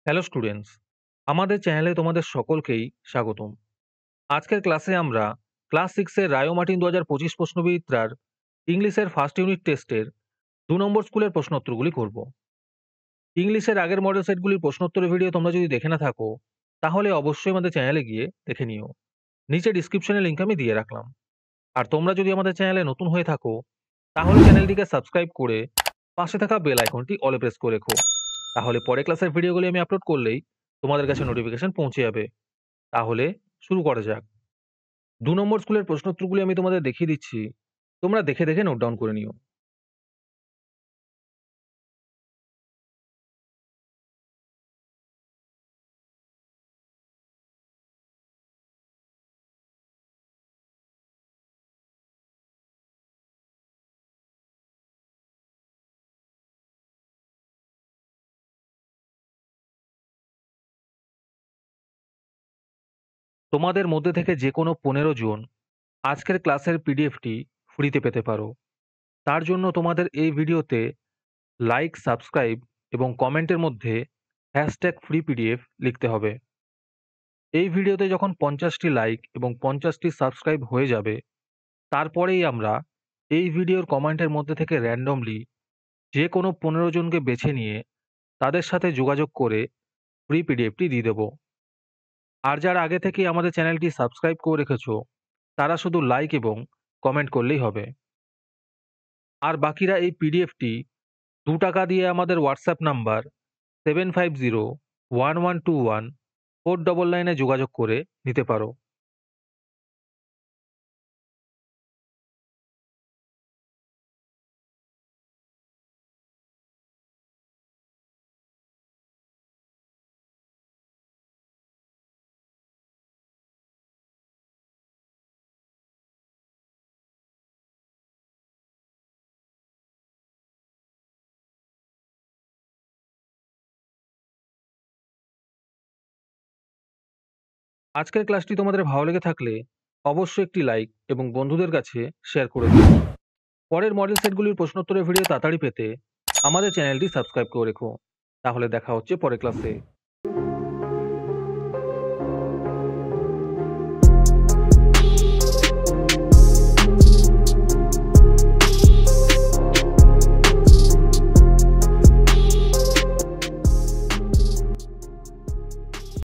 Hello students, আমাদের চ্যানেলে তোমাদের সকলকেই স্বাগতম। আজকের ক্লাসে আমরা ক্লাস 6 এর রায়ো মার্টিন 2025 প্রশ্নবিচিত্রার ইংলিশের ফার্স্ট ইউনিট টেস্টের 2 নম্বর স্কুলের প্রশ্নোত্তরগুলি করব। ইংলিশের আগের মডেল সেটগুলির প্রশ্নোত্তরের ভিডিও তোমরা যদি দেখে না থাকো, তাহলে অবশ্যই আমাদের চ্যানেলে গিয়ে দেখে নিও। নিচে ডিসক্রিপশনে লিংক আমি দিয়ে রাখলাম। আর তোমরা যদি আমাদের চ্যানেলে নতুন হয়ে থাকো, তাহলে চ্যানেলটিকে সাবস্ক্রাইব করে পাশে থাকা বেল আইকনটি অলে প্রেস করে রেখো। তাহলে পরে ক্লাসের ভিডিওগুলি আমি আপলোড করলেই তোমাদের কাছে নোটিফিকেশন পৌঁছে যাবে। তাহলে শুরু করা যাক। ২ নম্বর স্কুলের প্রশ্নোত্তরগুলি আমি তোমাদের দেখিয়ে দিচ্ছি। তোমরা দেখে, দেখে নোট ডাউন করে নিও। তোমাদের মধ্যে থেকে যেকোনো ১৫ জন আজকের ক্লাসের পিডিএফটি ফ্রিতে পেতে পারো। তার জন্য তোমাদের এই ভিডিওতে লাইক, সাবস্ক্রাইব এবং কমেন্টের মধ্যে #ফ্রি পিডিএফ লিখতে হবে। এই ভিডিওতে যখন ৫০ টি লাইক এবং ৫০ টি সাবস্ক্রাইব হয়ে যাবে, তারপরেই আমরা এই ভিডিওর কমেন্টের মধ্যে থেকে র‍্যান্ডমলি যেকোনো ১৫ জনকে বেছে নিয়ে তাদের সাথে যোগাযোগ করে ফ্রি পিডিএফটি দিয়ে দেব। আর যারা আগে থেকেই আমাদের চ্যানেলটি সাবস্ক্রাইব করে রেখেছো, তারা শুধু লাইক এবং কমেন্ট করলেই হবে। আর বাকিরা এই পিডিএফটি ৳২ দিয়ে আমাদের হোয়াটসঅ্যাপ নাম্বার 7501121499 এ যোগাযোগ করে নিতে পারো। আজকের ক্লাসটি তোমাদের ভালো লেগে থাকলে অবশ্যই একটি লাইক এবং বন্ধুদের কাছে শেয়ার করে দিও। পরের মডেল সেটগুলির প্রশ্নোত্তরের ভিডিও তাড়াতাড়ি পেতে আমাদের চ্যানেলটি সাবস্ক্রাইব করে রেখো। তাহলে দেখা হচ্ছে পরের ক্লাসে।